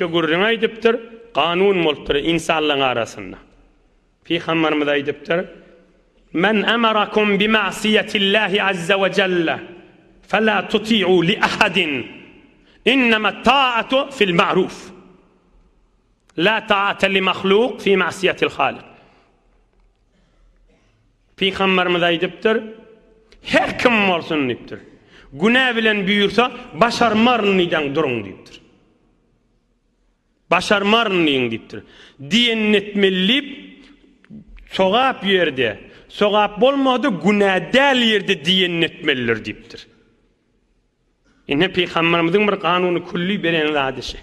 Gurrun aydiptir, kanun molttur insanlığın arasında. Peygamberimiz aydiptir, men emarakum bi ma'siyetillahi azze ve celle fela tuti'u li ahadin innema ta'atu fil ma'ruf la ta'ate li mahluk fi ma'siyetil halik. Peygamberimiz aydiptir, her kim olsun deyiptir, günah bilen büyürse başarmarnıydan durun deyiptir. Başarmarnıyın deyiptir. Diyen etmeliyip soğap yerde, soğap bolmadı günah del yerde diyen etmeliler deyiptir. Yine Peygamberimizin bir kanunu kulli beren hadisi.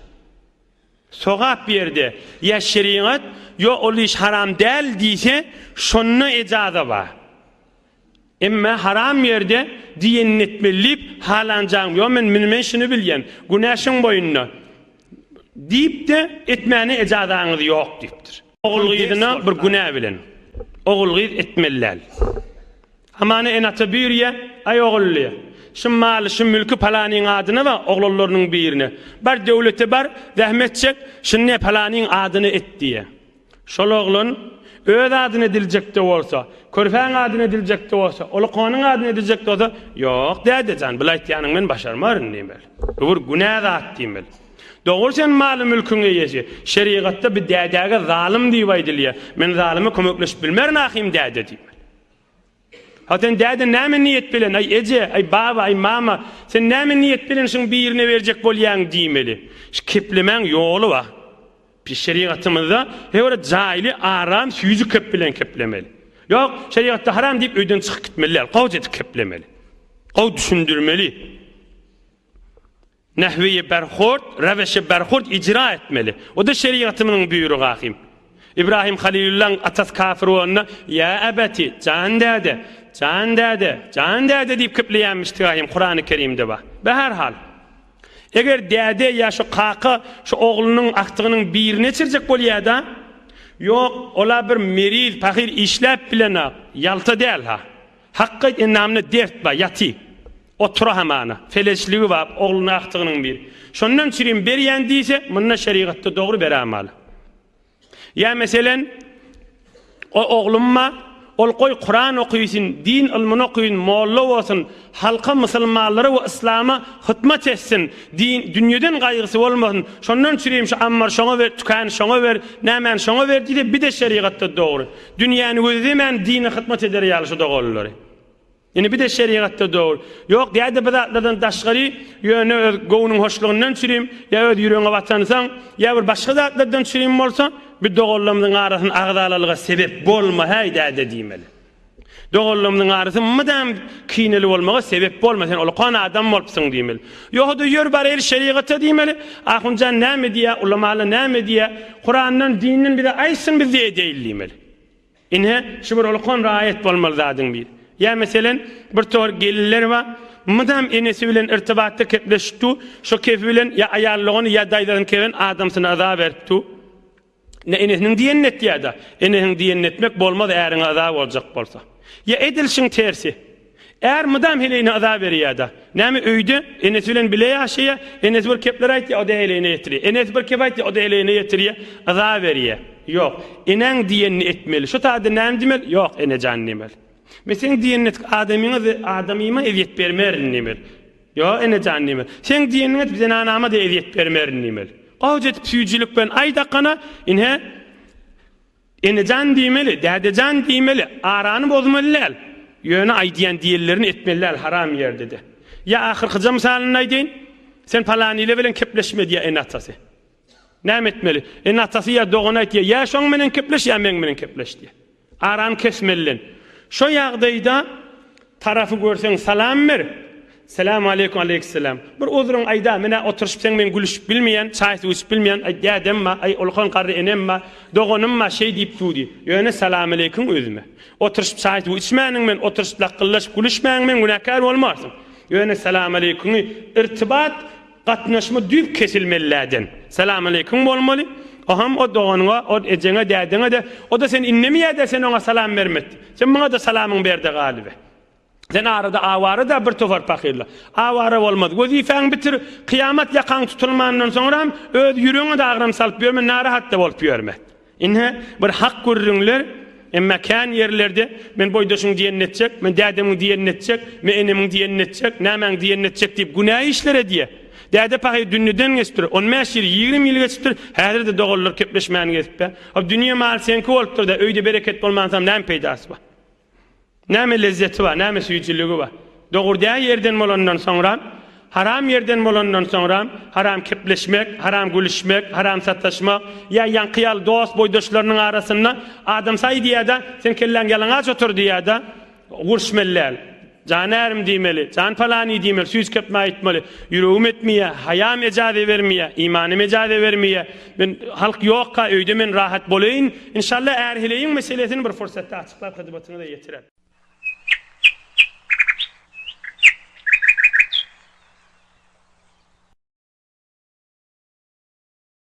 Soğap yerde ya şeriat ya ol iş haram değil diyse şonnu icazı var. Ama haram yerde diyen etmeliyip halancağım. Yo men şunu bilyen. Günahın boyunna deyip de etmeni icazanız yok deyiptir. Oğul gıydına bir günah bilen. Oğul gıyd etmeliler. Amanı enatı biriye ay oğulluya. Şu malı, şu mülkü palanin adına var oğullarının birine. Bar devleti bar, zahmet çek, şu ne palanin adını et diye. Şol oğlun öz adını edilecek de olsa, körfen adını edilecek de olsa, olukanın adını edilecek de olsa, yok dedi can, bila itiyanın ben başarmarım demel. Doğru günah da at demel. Doğru sen malı mülkünü yesi, şeriatta bir dədəge zalim deyip men zalime kömökleşip bilmer nakim dədə demel. Haten däde näme niyet bilen, ay ece, ay baba, ay mama, sen näme niyet bilen şun birine verecek bolyan diýmeli. Şu keplemen yolu var. Bir şeriatımızda hewre cahili aram süýüzü kep bilen keplemeli. Yok, şeriatta haram deyip öýden çykyp gitmeliler, gawt edip keplemeli. Gaw düşündürmeli. Nehviye berhort, reveşe berhort icra etmeli. O da şeriatımızın büyürü gahim. İbrahim Halilullah'ın atas kafir olanına ya ebeti, can dede deyip kıpleyenmişti gahim Kur'an-ı Kerim'de var. Ve herhal. Eğer dede ya şu kaka, şu oğlunun aktığının birine çirecek bolya da, yok ola bir meriz, fakir işlep bilene, yalta değil ha. Hakkı enamına dert var, yati. Otura hamana, felçliği var, oğlunun aktığının bir. Şondan çireyim beriyen deyse, bununla şeriatta doğru beramalı. Ya meselen, o oğlumma, ol koy Kur'an okuyusun, din ilmini okuyun, molla olsun, halka musulmanları ve İslam'a hıtmat etsin, dünyadan gaygısı olmasın, şondan çireyim şu ammar şona ver, tükan şona ver, nemen şona ver diye bir de şeriatta doğru. Dünyanın özlemen dini hıtmat eder yalışı doğruları. Yani bir de şeriatta doğru. Yok diye de bazılardan daşgari yönü goğunun hoşluğundan çüreyim, ya öz yüreğine vatansan, ya bir başka zatlardan çüreyim olsa, bir doğrulumuzun arasının ağdalalığa sebep bolma haydi demeli. Doğrulumuzun arası mıdam kineli olmağa sebep bolma, sen olukan adam olpsun demeli. Yok da yür bari şeriatta demeli, ahunca näme diye, ulamalı näme diye, Kur'an'dan, dinin bir de aysın bir diye değil demeli. İnhe, şu bir olukan raayet bolmalı zadın bir. Ya meselen bir tor gelirler var. Madem enesi bilen irtibatta kepleşti, şu kefi bilen ya ayarlığını ya dayıların kevin adamsına azab veripti. Ne enesinin diyen net ya da. Enesinin diyen etmek bolmaz eğerin azab olacak bolsa. Ya edilşin tersi. Eğer madem heleyine azab veriyor da. Näme öýde enesi bilen bile yaşaya, enesi bir kepler ayt ya o da heleyine yetiriyor. Enesi bir kep ayt ya o da heleyine yetiriyor. Azab veriyor. Yok. Enen diyenini etmeli. Şu tadı näme demeli? Yok ene can demeli. Mesela diyenet adamıma eziyet vermerin nimel. Yo ene can nimel. Sen diyenet bize anama da eziyet vermerin nimel. Qawjet süýjülük ben aydaqana inhe ene can diýmeli, däde can diýmeli, arany bozmalylar. Ýöne aýdýan diýellerini etmeliler haram yerde de. Ya ahirki misalyny aýdyn. Sen palany ile bilen kepleşme diýe en atasy. Näme etmeli? En atasy ya dogana aýtýar, ya şoň menen kepleş ya men menen kepleş diýe. Aran kesmeliler. Şu ýagdaýda tarafy görseň salam ver. Selamu aleykum aleyhisselam. Bir uzrun ayda mene oturuşup sen men gülüşüp bilmeyen, çay içip bilmeyen ay dädemma, ay ulkan qarry enemma, dogonumma şey diýip tudy. Ýöne salam aleykum özüme. Oturuşup çay içmäniň men oturuşup laqyllaşyp gülüşmäniň men günäkär bolmarsyň. Ýöne salam aleykum irtibat gatnaşma düýüp kesilmelilerden. Salam aleykum bolmaly. Aham o doğanına, o ecene dädine de, o da sen innemeye de sen ona salam vermedi. Sen bana da salamın berdi galibe. Sen arada awarı da bir tofar pakirla. Awarı bolmaz. Gözifäň bitir, kıyamet yakan tutulmandan sonra öz ýüreğine de agram salyp berme, narahat da bolup berme. Inhe bir hak görürüňler, emma kan yerlerde men boýdaşyň diýen netjek, men dädemiň diýen netjek, men enemiň diýen netjek, nämäň diýen netjek diýip günah işlere diýe. Däde pahy dünýeden geçipdir. 15 ýyl, 20 ýyl geçipdir. Häzir de dogullar kepleşmäni geçipdir. O dünýä mal senki bolupdyr da öýde bereket bolmansam näme peýdasy bar? Näme lezzeti bar, näme süýçiligi bar? Dogurda ýerden bolandan soňra, haram ýerden bolandan soňra, haram kepleşmek, haram gülüşmek, haram sataşmak, ýa ýankyal dost boýdaşlarynyň arasynda adam saý diýäda, sen kellen galaňaç otur diýäda, gurşmeller. Canärim diýmeli, can palany diýmeli, süýz kepme aýtmaly. Ýüregim etmeýär, hayam ejade bermeýär, imanym ejade bermeýär. Men halk ýokka öýde men rahat bolaýyn. İnşallah erhileýin meselesini bir fursatda açyklap hyzmatyňyza ýetirer.